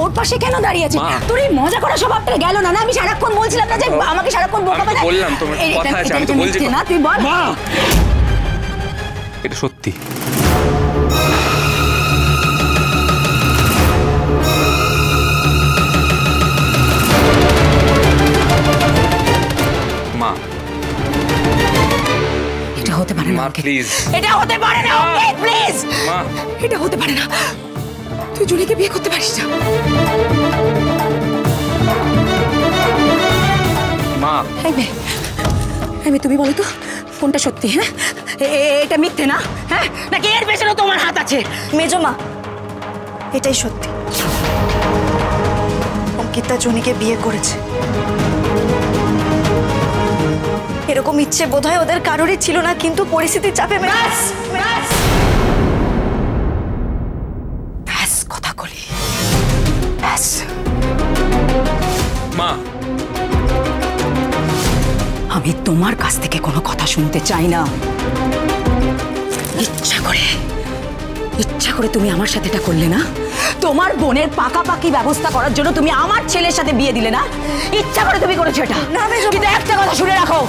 ওর পাশে কেন দাঁড়িয়ে আছিস? তোর এই মজা করা স্বভাবটা গেল না? না আমি সারাক্ষণ বলছিলাম না যে আমাকে সারাক্ষণ বোকা বানায়? বললাম তোমার কথা আছে, আমি তো বলছি না, তুই বল। মা, এটা সত্যি। মা, এটা হতে পারে না। মা প্লিজ, এটা হতে পারে না। প্লিজ, মা, এটা হতে পারে না। তুই জুলিকে বিয়ে করতে পারিস না। মা, তুমি বলো তো কোনটা সত্যি? হ্যাঁ, এটা মিথ্যে না? হ্যাঁ, নাকি এর পেছনে তোমার হাত আছে? মেজো মা, এটাই সত্যি। অঙ্কিতা জুনিকে বিয়ে করেছে। এরকম ইচ্ছে বোধহয় ওদের কারোরই ছিল না, কিন্তু পরিস্থিতির চাপে কথা বলি। মা, আমি তোমার কাছ থেকে কোনো কথা শুনতে চাই না। ইচ্ছা করে তুমি আমার সাথে এটা করলে না? তোমার বোনের পাকাপাকি ব্যবস্থা করার জন্য তুমি আমার ছেলের সাথে বিয়ে দিলে না? ইচ্ছা করে তুমি করেছো এটা। কিন্তু একটা কথা শুনে রাখো,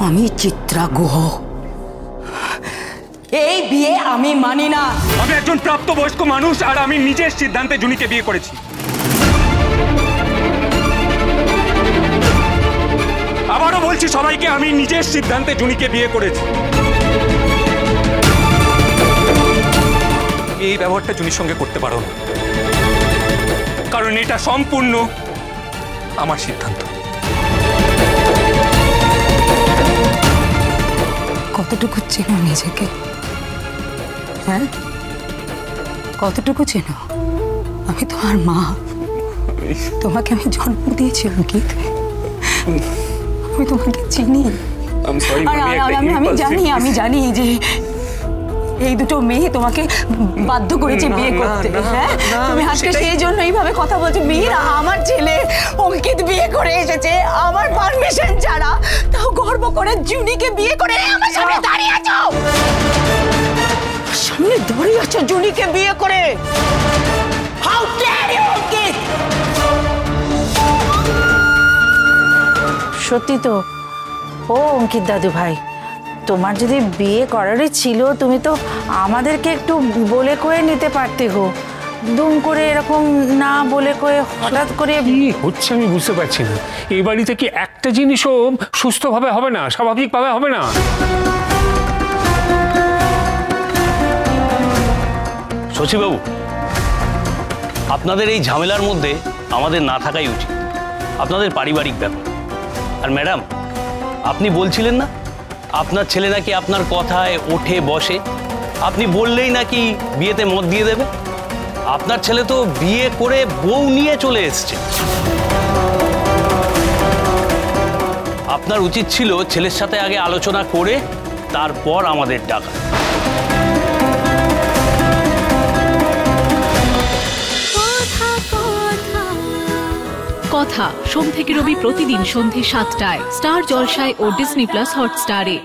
আমি চিত্রা গুহ, এই বিয়ে আমি মানি না। আমি একজন প্রাপ্তবয়স্ক মানুষ আর আমি নিজের সিদ্ধান্তে জুনিকে বিয়ে করেছি। আবারও বলছি সবাইকে, আমি নিজের সিদ্ধান্তে জুনিকে বিয়ে করেছি। এই ব্যবহারটা জুনির সঙ্গে করতে পারো না, কারণ এটা সম্পূর্ণ আমার সিদ্ধান্ত। কতটুকু চেনো নিজেকে? হ্যাঁ, কতটুকু চেনো? আমি তোমার মা, তোমাকে আমি জন্ম দিয়েছি অঙ্কিত। আমি তোমাকে চিনি। আমি জানি যে এই দুটো মেয়ে তোমাকে বাধ্য করেছে বিয়ে করতে। হ্যাঁ, তুমি আজকে সেই জন্য এইভাবে কথা বলছো। মীরা, আমার ছেলে অঙ্কিত বিয়ে করে এসেছে আমার পারমিশন ছাড়া, তাও গর্ব করে জুনিকে বিয়ে করে আমার সামনে দাঁড়িয়ে আছো। সামনে দাঁড়িয়ে আছো জুনিকে বিয়ে করে। হাউ ডেয়ার ইউ অঙ্কিত! সত্যি তো ও অঙ্কিত দাদু ভাই, তোমার যদি বিয়ে করারই ছিল তুমি তো আমাদেরকে একটু বলে কয়ে নিতে পারতে গো। দুম করে এরকম না বলে কয়ে হঠাৎ করে কি হচ্ছে আমি বুঝতে পারছি না। এই বাড়িতে কি একটা জিনিসও সুস্থভাবে হবে না, স্বাভাবিকভাবে হবে না? শশীবাবু, আপনাদের এই ঝামেলার মধ্যে আমাদের না থাকাই উচিত। আপনাদের পারিবারিক ব্যাপার। আর ম্যাডাম, আপনি বলছিলেন না আপনার ছেলে নাকি আপনার কথায় ওঠে বসে, আপনি বললেই নাকি বিয়েতে মত দিয়ে দেবে। আপনার ছেলে তো বিয়ে করে বউ নিয়ে চলে এসছে। আপনার উচিত ছিল ছেলের সাথে আগে আলোচনা করে তারপর আমাদের ডাকা। কথা সোম থেকে রবি প্রতিদিন সন্ধ্যে ৭টায় স্টার জলসায় ও ডিজনি প্লাস হটস্টারে।